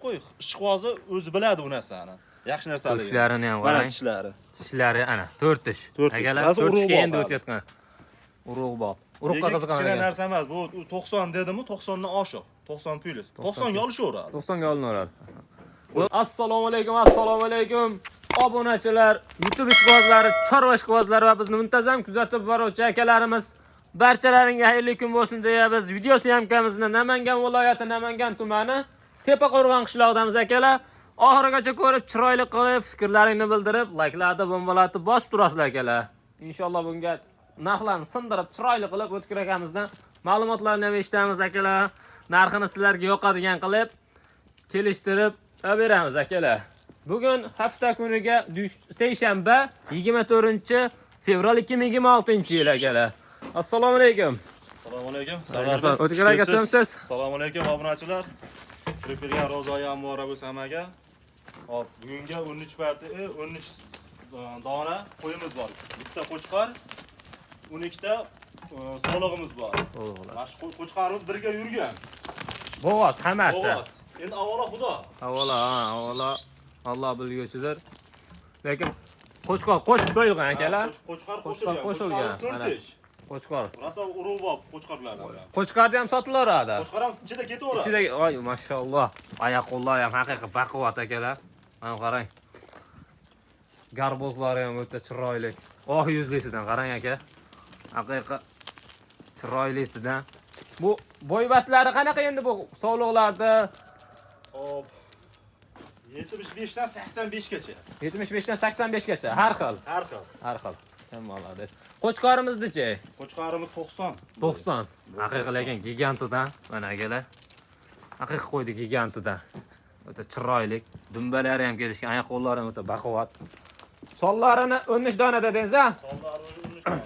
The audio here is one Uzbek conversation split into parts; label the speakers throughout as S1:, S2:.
S1: qo'y. Ishqozi o'zi biladi bu narsani. Yaxshi narsaligini.
S2: Tishlarini ham qarang.
S1: Mana tishlari.
S2: Tishlari ana 4 tish. Akalar 4 tishga endi o'tayotgan. Urug' bor. Urug'ga qiziqaman.
S1: Kichkina narsa emas. Bu 90 dedimi? 90 dan oshiq. 90 plus. 90 ga olishaveradi.
S2: 90 ga olinaveradi. Assalomu alaykum. Obunachilar, YouTube ishqibozlari, chorva ishqibozlari va bizni muntazam kuzatib boruvchi akalarimiz, barchalaringga xayrli kun bo'lsin deya biz video syomkamizni Namangan viloyati Namangan tumani Tepaqo'rg'on qishlog'idamiz akalar. Oxirigacha ko'rib, chiroyli qilib, fikrlaringni bildirib, like'larni bombalatib bosib turasizlar akalar. Inshaalloh bunga narxlarni sindirib, chiroyli qilib O'tkir akamizdan ma'lumotlarni ham eshitamiz akalar. Narxini sizlarga yoqadigan qilib kelishtirib beramiz akalar. Bugun hafta kuniga seshanba 24-fevral 2026-yil akalar. Assalomu alaykum.
S1: Assalomu alaykum.
S2: O'tkir aka kimsiz?
S1: Assalomu alaykum obunachilar. Kirgan ro'zoyi muborak bo'lsin hammaga. Hop, bugunga 13 parti, 13 dona qo'yimiz bor. Bitta qo'chqar, 12 ta so'lig'imiz bor. Mana shu qo'chqarimiz birga yurgan.
S2: Bo'g'oz hammasi.
S1: Bo'g'oz. Endi avvalo Xudo.
S2: Avvalo Alloh bilguchidir. Lekin qo'chqor qo'shib qo'yilgan akalar.
S1: Qo'chqar
S2: qo'shilgan.
S1: 4 ish.
S2: Qo'chqor.
S1: Rosa urug' bor qo'chqarlardan.
S2: Qo'chqarni ham sotilaveradi.
S1: Qo'chqar ham ichida ketaveradi.
S2: Ichida, voy, mashalloh. Oyoq qo'llar ham haqiqiy baquvvat akalar. Mana qarang. Garbozlari ham o'ta chiroyli. Oh yuzlisidan qarang aka. Haqiqiy chiroylisidan. Bu bo'ybaslari qanaqa endi bu sovliqlarda?
S1: Hop. 75 dan 85 gacha.
S2: 75 dan 85 gacha. Har xil. Har xil. Tamomladi. Qo'chqorimiz-chi?
S1: Qo'chqorimiz 90.
S2: 90. Haqiqiy lekin gigantidan. Mana akalar. Haqiqiy qo'ydi gigantidan. O'ta chiroyli. Dumbalari ham kelishgan, oyoq qo'llari ham o'ta baquvvat. Sonlarini 13 dona dedingiz, ha?
S1: Sonlarini 13 dona.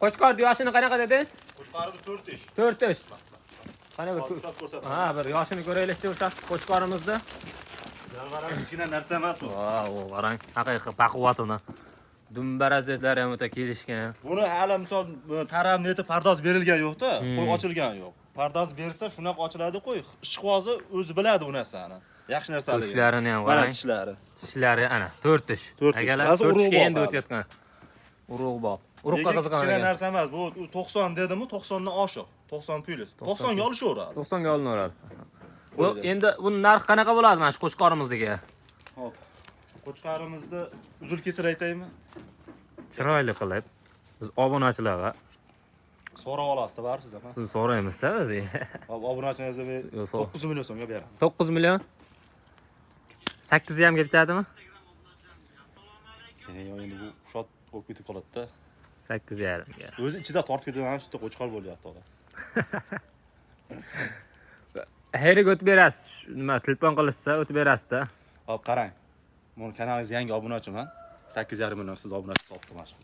S2: Qo'chqor yoshini qanaqa dedingiz?
S1: Qo'chqorimiz 4 ish.
S2: 4 ish. Qani bir
S1: ko'rsataman.
S2: Ha, bir yoshini ko'raylikchi o'sha qo'chqorimizni.
S1: Yalvaram kichkina narsa emas bu.
S2: Vau, qarang, haqiqiy baquvvatini. Dumbarazlar ham o'ta kelishgan.
S1: Buni hali misol taramni etib pardoz berilgan yo'q-da, qo'y ochilgan yo'q. Pardoz bersa shunaqa ochiladi qo'y. Ishqozi o'zi biladi bu narsani. Yaxshi narsaligini.
S2: Tishlarini ham qarang.
S1: Mana tishlari.
S2: Tishlari ana 4 tish. Akalar 4 tishga endi o'tayotgan. Urug' bor. Urug'ga qiziqaman.
S1: Kichkina narsa emas. Bu 90 dedimi? 90 dan oshiq. 90 plus. 90 ga olishaveradi.
S2: 90 ga olinaveradi. Bu endi buni narx qanaqa bo'ladi mana shu qo'chqorimizdagi?
S1: Hop. Qo'chqarimizni uzul kesir aytaymi?
S2: Chiroyli qilib biz obunachilarga
S1: so'rab olasiz, barsiz ham.
S2: siz so'raymiz-da biz.
S1: Hop, obunachingizga 9 million so'mga beraman.
S2: 9 million. 8 hamga bitadimi?
S1: Endi bu shot bo'lib ketib qoladi-da.
S2: 8,5 ga.
S1: O'zi ichida tortib ketadigan shu qo'chqor bo'lyapti xolasi.
S2: Hayriga o'tib berasiz. Nima telefon qilishsa o'tib berasiz-da.
S1: Hop, qarang. Meni kanalingizga yangi obunachiman. 8,5 million siz obunachi topdim mana shu.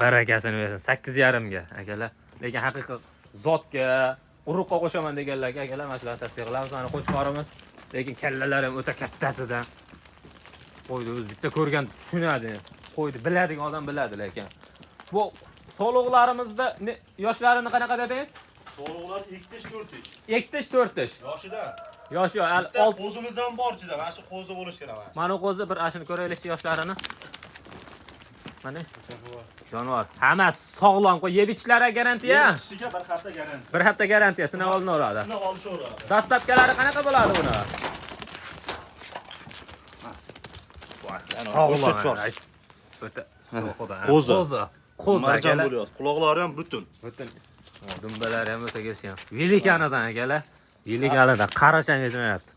S2: Barakasini bersin. 8,5 ga akalar. Lekin haqiqiy zotga, urug'ga qo'shaman deganlarga akalar mana shularni tavsiya qilamiz. Mana qo'chqorimiz, lekin kallalari ham o'ta kattasidan. Qo'ydi o'zi bitta ko'rgan tushunadi. Qo'ydi biladigan odam biladi lekin. Bu so'liqlarimizda yoshlarini qanaqa dedingiz?
S1: So'liqlar 2 tish 4 tish.
S2: 2 tish 4 tish.
S1: Yoshidan.
S2: Yoshi
S1: alt qo'zimizdan bor ichida. Mana shu qo'zi bo'lish kerak mana.
S2: Mana qo'zi bir ashini ko'raylikchi yoshlarini. Mana jonivor. Hammasi sog'lom, yeb ichishlari garantiya.
S1: Ishiga bir hafta garantiya.
S2: Bir hafta garantiya, sinab olinaveradi.
S1: Sinab olishaveradi.
S2: Dastlabkalari qanaqa bo'ladi buni? Sog'lom. O'ta. Qo'zi.
S1: Marjon bo'lyapti. Quloqlari ham butun.
S2: Butun. Dumbalari ham o'ta kelishgan. Velikanidan akalar. Velikanidan qaracham yetmayapti.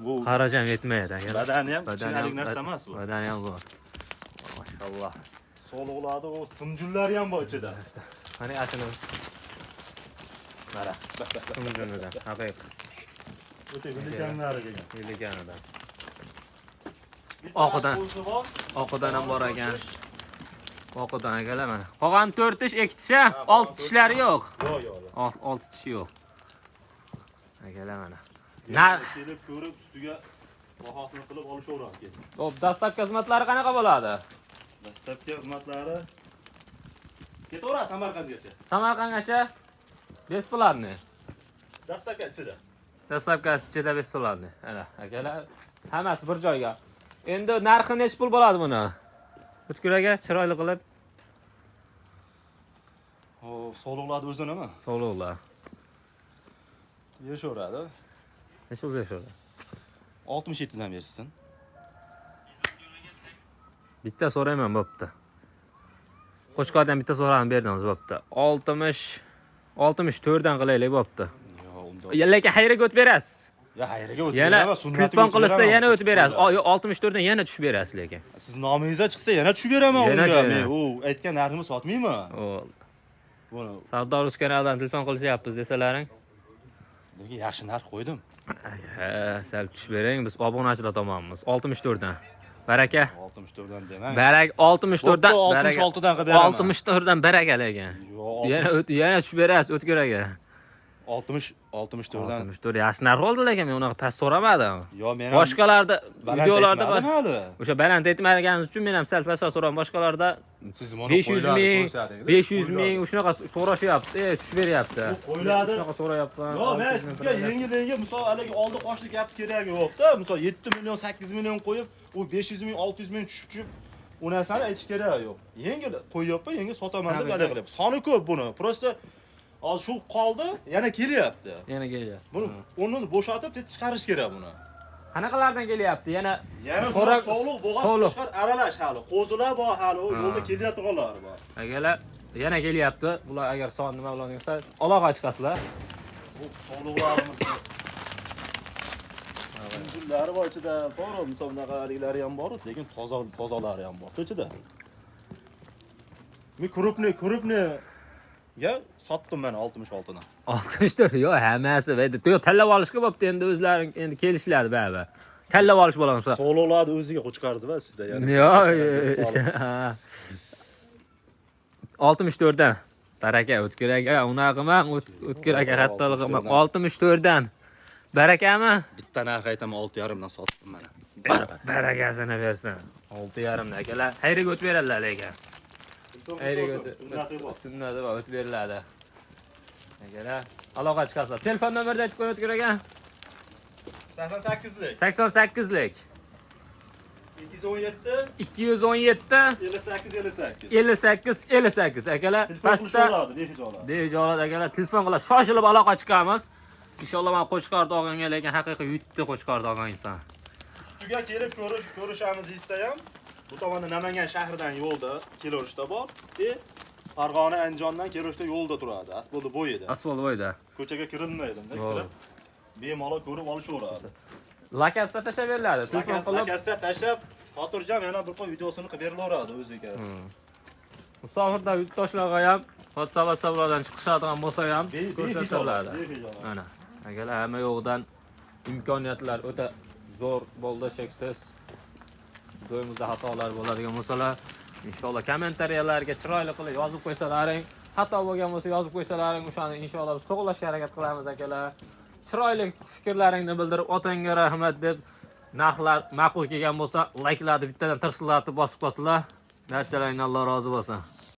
S2: Bu qaracham yetmaydi akalar.
S1: Badani ham kichkinalik narsa emas bu.
S2: Badani ham bor. Maşallah.
S1: So'liqlarda o simjunlari ham bor ichida.
S2: Qani ashini. Mana. Simjunlardan. Haqiqiy.
S1: O'ta velikanlari kelgan.
S2: Velikanidan. Oqidan ham bor ekan. Oqidan akalar mana. Qolgan 4 tish, 2 tish, 6 tishlari yo'q. Yo'q. 6 tishi yo'q. Akalar mana.
S1: Kelib ko'rib ustiga bahosini qilib olishaveradi.
S2: Xo'p, dastlabki xizmatlari qanaqa bo'ladi?
S1: Dastlabki xizmatlari ketaveradi Samarqandgacha.
S2: Samarqandgacha besplatni.
S1: Dastlabki ichida.
S2: Dastlabkasi ichida 5 bo'ladi. Ana, akalar, hammasi bir joyga. Endi narxi nech pul bo'ladi buni? O'tkir aka, chiroyli qilib.
S1: Hop, sog'liqlar o'zi nima?
S2: Sog'liqlar.
S1: Yashaveradi.
S2: Nech pul berishadi?
S1: 67 dan bersin.
S2: Bitta so'rayman bo'pti. Qo'shqordan bitta so'radim berdingiz bo'pti. 64 dan qilaylik bo'pti.
S1: Yo, unda.
S2: Lekin xayriga o't berasiz.
S1: Ya xayriga o'tib
S2: Yana
S1: beraman, sunnatiga
S2: telefon
S1: o'tib
S2: qilsa
S1: beraman.
S2: yana o'tib berasiz. 64 dan yana tushib berasiz lekin.
S1: Siz nomingizga chiqsa yana tushib beraman
S2: Yana
S1: unga.
S2: tushib
S1: Men u aytgan narximni sotmayman.
S2: Bo'ldi.
S1: Buni
S2: Savdo-Rus kanalidan telefon qilishyapmiz desalaring.
S1: lekin yaxshi narx qo'ydim.
S2: Ha, sal tushib bering, biz obunachilar tomonimiz. 64 dan. Baraka.
S1: 64 dan demang.
S2: Barak 64 dan,
S1: baraka 66 dan qilib beraman.
S2: 64 dan baraka lekin.
S1: Yo,
S2: Yana tushib berasiz o'tkir aka.
S1: 64 dan.
S2: 64 yaxshi narx oldi lekin men unaqa past so'ramadim.
S1: Yo, men
S2: Boshqalarda videolarda bor.
S1: hali.
S2: O'sha baland aytmaganingiz uchun men ham sal past so'radim. Boshqalarda
S1: Siz mana
S2: 500 ming, 500 ming shunaqa so'rashyapti, tushib beryapti.
S1: Qo'yiladi.
S2: Shunaqa so'rayapman.
S1: Yo, men sizga yengil misol haligi oldi qoshli gap keragi yo'q-da. Misol 7 million, 8 million qo'yib, u 500 ming, 600 ming tushib u narsani aytish keragi yo'q. Yengil qo'yyapman, yengil sotaman deb hali qilyapti. Soni ko'p buni. Prosta hozir shu qoldi, yana kelyapti.
S2: Yana kelyapti.
S1: Buni o'rnini bo'shatib, tez chiqarish kerak buni.
S2: Qanaqalardan kelyapti? Yana
S1: So'roq sog'liq bo'g'az chiqar aralash hali. Qo'zilar bor hali, u yo'lda kelayotganlar bor.
S2: Agalar yana kelyapti. Bular agar son nima bilan desa, aloqa chiqasizlar.
S1: Bu sog'liqlarimiz Gullar bor ichida, to'g'ri, misol bunaqaliklari ham bor, lekin tozalari ham bor ichida. Men ko'ribni ga sotdim men 66 dan.
S2: 64 yo hammasi va tanlab olishga bo'pti endi o'zlaring endi kelishiladi baribir. Tanlab olish bo'lamiz.
S1: Sog'liqlarni o'ziga qo'chqardi-va sizda yana.
S2: Yo 64 dan. Baraka o'tkir aka, unaqa qilmang, o'tkir aka hattolig'im 64 dan. Barakami?
S1: Bitta narx aytaman 6,5 dan sotdim mana.
S2: Barakasini bersin. 6,5 dan akalar. Xayriga o't beradilar lekin. Xayriga sunnati va o't beriladi. Akalar, aloqa chiqasizlar. Telefon nomerni aytib qo'ying o'tkir aka.
S1: 88lik.
S2: 88lik.
S1: 217
S2: 217
S1: 58
S2: 58 akalar pastda bejolat akalar telefon qilib shoshilib aloqa chiqamiz. Inshaalloh men Qo'shqorda olganga lekin haqiqiy yutdi Qo'shqorda olgan inson.
S1: Ustiga kelib ko'rishamiz desa ham, bu tomonda Namangan shahridan yo'lda kelishda bor. Farg'ona Andijondan kelishda yo'lda turadi. Asbolda bo'yida.
S2: Asfalt bo'yida.
S1: Ko'chaga kirilmaydi-da, kirib. Bemalol ko'rib olishaveradi.
S2: Lokatsiya tashlab beriladi. Telefon qilib
S1: Lokatsiya tashlab, xotirjam yana bir qo'y videosini qilib berilaveradi o'ziga.
S2: Musofirda yurtdoshlarga ham WhatsApp-lardan chiqishadigan bo'lsa ham ko'rsatiladi. Mana. Akalar hamma yo'g'idan imkoniyatlar o'ta zo'r bo'ldi, cheksiz. Do'yimizda xatolar bo'ladigan bo'lsalar, inshaalloh kommentariyalarga chiroyli qilib yozib qo'ysalaring, xato bo'lgan bo'lsa yozib qo'ysalaring, o'shani inshaalloh biz to'g'rilashga harakat qilamiz akalar. Chiroyli fikrlaringni bildirib, otangga rahmat deb narxlar ma'qul kelgan bo'lsa, layklarni bittadan tirsillatib bosib qo'yasizlar. Barchalaringdan Alloh rozi bo'lsin.